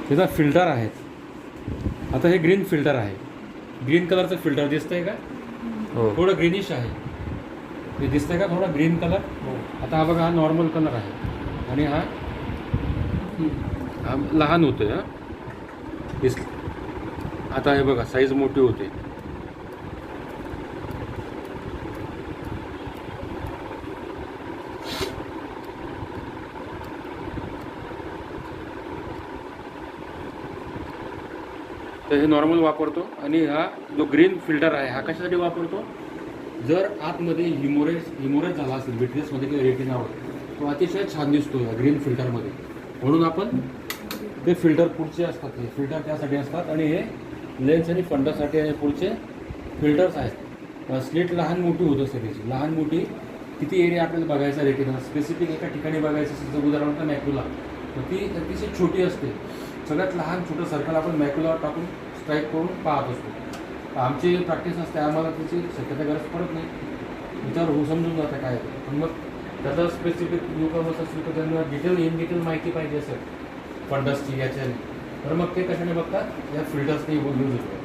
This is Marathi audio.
त्याचा फिल्टर आहे. आता हे ग्रीन फिल्टर आहे. ग्रीन कलरचं फिल्टर दिसतंय का? हो. थोडं ग्रीनिश आहे. हे दिसतंय का थोडा ग्रीन कलर? आता हा बघा, हा नॉर्मल कलर आहे आणि हा लहान होतोय. हा दिस आता हे बघा, साईज मोठी होते. तर हे नॉर्मल वापरतो. आणि हा जो ग्रीन फिल्टर आहे हा कशासाठी वापरतो? जर आतमध्ये हिमोरेज झाला असेल विट्रियसमध्ये किंवा रेटिनावर, तो अतिशय छान दिसतो या ग्रीन फिल्टरमध्ये. म्हणून आपण ते फिल्टर पुढचे असतात, हे फिल्टर त्यासाठी असतात. आणि हे लेन्स आणि फंडासाठी आणि पुढचे फिल्टर्स आहेत. स्लिट लहान मोठी होत असते त्याची. लहान मोठी किती एरिया आपल्याला बघायचा रेटिना, स्पेसिफिक एका ठिकाणी बघायचं असेल तर उदाहरणार्थ मॅक्युला, तर ती अतिशय छोटी असते. सगळ्यात लहान छोटं सर्कल आपण मॅक्युलावर टाकून स्ट्राईक करून पाहत असतो. आमची प्रॅक्टिस असते, आम्हाला त्याची शक्यता गरज पडत नाही. विचार हो समजून जातं काय ते. पण मग त्याचा स्पेसिफिक न्यूकमर्स असेल तर त्यांना इन डिटेल माहिती पाहिजे असेल फंडसची याच्याने, तर मग ते कशाने बघतात? या फिल्टर्सने यूज होतो.